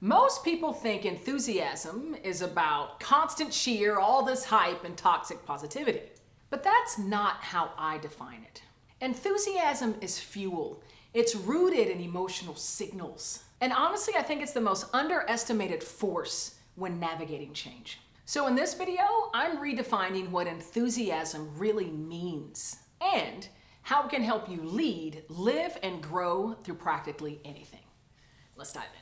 Most people think enthusiasm is about constant cheer, all this hype, and toxic positivity. But that's not how I define it. Enthusiasm is fuel. It's rooted in emotional signals. And honestly, I think it's the most underestimated force when navigating change. So in this video, I'm redefining what enthusiasm really means and how it can help you lead, live, and grow through practically anything. Let's dive in.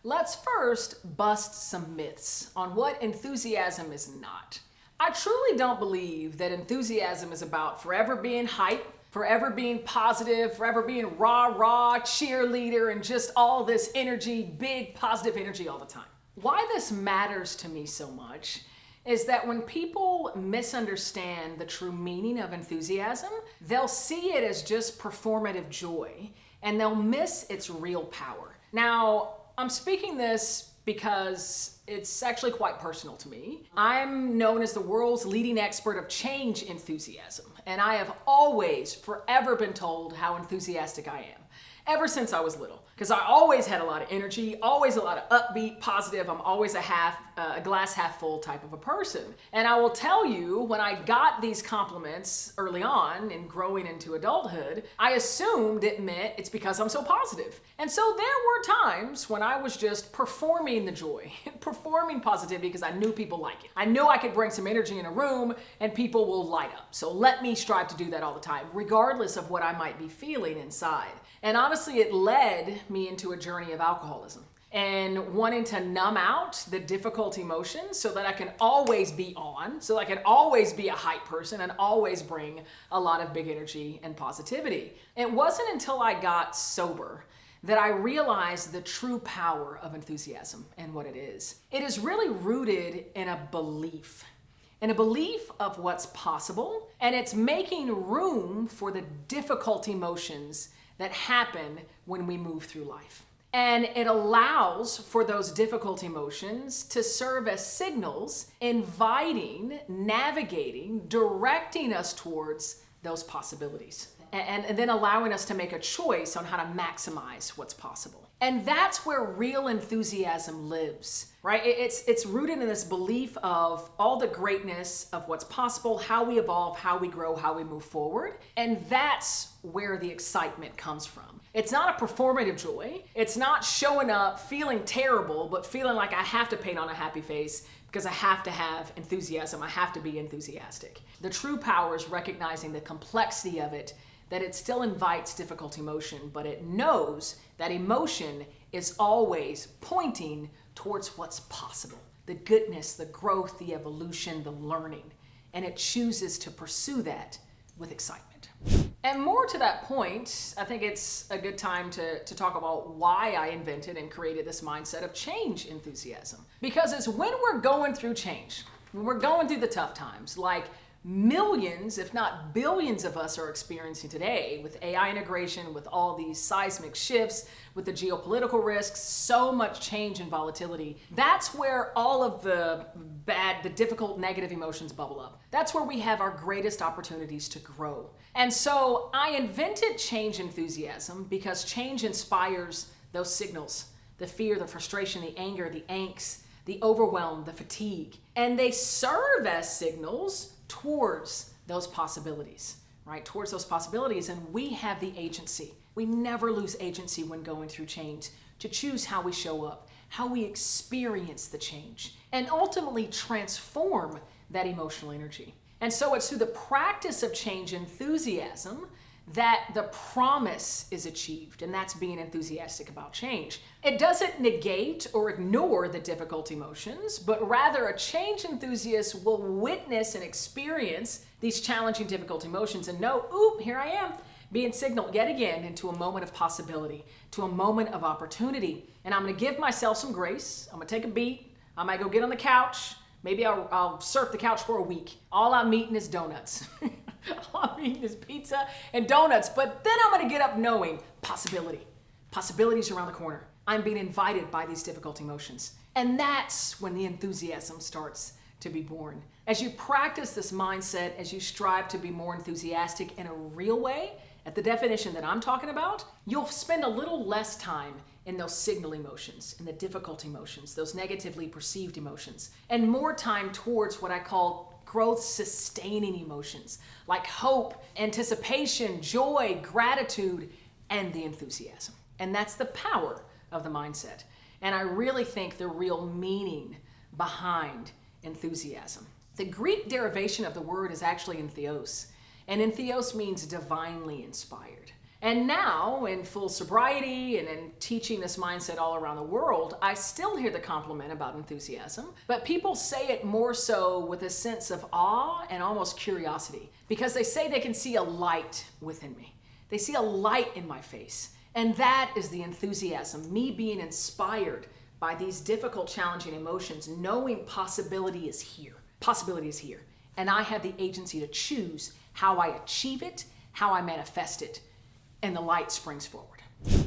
Let's first bust some myths on what enthusiasm is not. I truly don't believe that enthusiasm is about forever being hype, forever being positive, forever being rah-rah, cheerleader, and just all this energy, big positive energy all the time. Why this matters to me so much is that when people misunderstand the true meaning of enthusiasm, they'll see it as just performative joy, and they'll miss its real power. Now, I'm speaking this because it's actually quite personal to me. I'm known as the world's leading expert of change enthusiasm, and I have always, forever been told how enthusiastic I am, ever since I was little. Because I always had a lot of energy, always a lot of upbeat, positive. I'm always a glass half full type of a person. And I will tell you, when I got these compliments early on in growing into adulthood, I assumed it meant it's because I'm so positive. And so there were times when I was just performing the joy, performing positivity because I knew people like it. I knew I could bring some energy in a room and people will light up. So let me strive to do that all the time, regardless of what I might be feeling inside. And honestly, it led me into a journey of alcoholism and wanting to numb out the difficult emotions so that I can always be on, so I can always be a hype person and always bring a lot of big energy and positivity. It wasn't until I got sober that I realized the true power of enthusiasm and what it is. It is really rooted in a belief of what's possible, and it's making room for the difficult emotions that happen when we move through life. And it allows for those difficult emotions to serve as signals, inviting, navigating, directing us towards those possibilities. And then allowing us to make a choice on how to maximize what's possible. And that's where real enthusiasm lives, right? It's rooted in this belief of all the greatness of what's possible, how we evolve, how we grow, how we move forward. And that's where the excitement comes from. It's not a performative joy. It's not showing up feeling terrible, but feeling like I have to paint on a happy face because I have to have enthusiasm. I have to be enthusiastic. The true power is recognizing the complexity of it, that it still invites difficult emotion, but it knows that emotion is always pointing towards what's possible. The goodness, the growth, the evolution, the learning. And it chooses to pursue that with excitement. And more to that point, I think it's a good time to talk about why I invented and created this mindset of change enthusiasm. Because it's when we're going through change, when we're going through the tough times, like millions, if not billions of us are experiencing today with AI integration, with all these seismic shifts, with the geopolitical risks, so much change and volatility. That's where all of the difficult, negative emotions bubble up. That's where we have our greatest opportunities to grow. And so I invented change enthusiasm because change inspires those signals, the fear, the frustration, the anger, the angst, the overwhelm, the fatigue. And they serve as signals towards those possibilities, right? Towards those possibilities, and we have the agency. We never lose agency when going through change to choose how we show up, how we experience the change, and ultimately transform that emotional energy. And so it's through the practice of change enthusiasm that the promise is achieved, and that's being enthusiastic about change. It doesn't negate or ignore the difficult emotions, but rather a change enthusiast will witness and experience these challenging, difficult emotions and know, oop, here I am, being signaled yet again into a moment of possibility, to a moment of opportunity. And I'm gonna give myself some grace. I'm gonna take a beat. I might go get on the couch. Maybe I'll surf the couch for a week. All I'm eating is donuts. All I'm eating is pizza and donuts. But then I'm gonna get up knowing possibility. Possibilities around the corner. I'm being invited by these difficult emotions. And that's when the enthusiasm starts to be born. As you practice this mindset, as you strive to be more enthusiastic in a real way, at the definition that I'm talking about, you'll spend a little less time in those signal emotions, in the difficult emotions, those negatively perceived emotions, and more time towards what I call growth sustaining emotions, like hope, anticipation, joy, gratitude, and the enthusiasm. And that's the power of the mindset. And I really think the real meaning behind enthusiasm. The Greek derivation of the word is actually entheos, and entheos means divinely inspired. And now, in full sobriety and in teaching this mindset all around the world, I still hear the compliment about enthusiasm, but people say it more so with a sense of awe and almost curiosity, because they say they can see a light within me. They see a light in my face, and that is the enthusiasm, me being inspired by these difficult, challenging emotions, knowing possibility is here. Possibility is here, and I have the agency to choose how I achieve it, how I manifest it, and the light springs forward.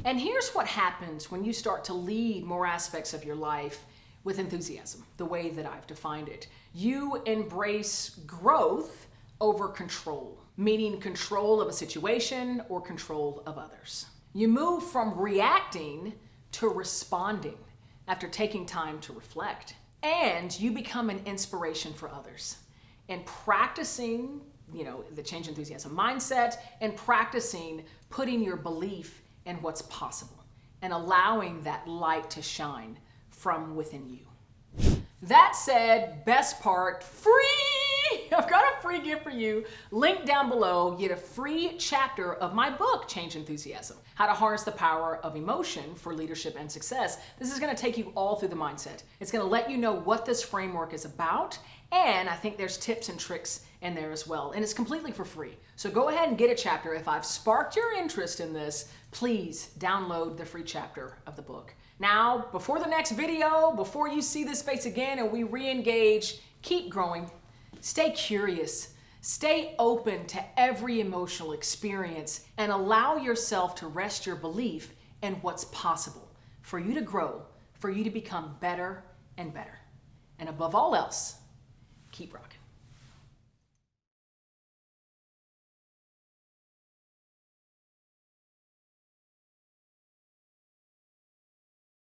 And here's what happens when you start to lead more aspects of your life with enthusiasm, the way that I've defined it. You embrace growth over control, meaning control of a situation or control of others. You move from reacting to responding after taking time to reflect. And you become an inspiration for others. And practicing, the change enthusiasm mindset, and practicing putting your belief in what's possible and allowing that light to shine from within you. That said, best part, free! I've got a free gift for you. Link down below. You get a free chapter of my book, Change Enthusiasm, How to Harness the Power of Emotion for Leadership and Success. This is going to take you all through the mindset. It's going to let you know what this framework is about, and I think there's tips and tricks in there as well. And it's completely for free. So go ahead and get a chapter. If I've sparked your interest in this, please download the free chapter of the book. Now, before the next video, before you see this face again and we re-engage, keep growing. Stay curious, stay open to every emotional experience, and allow yourself to rest your belief in what's possible for you to grow, for you to become better and better. And above all else, keep rocking.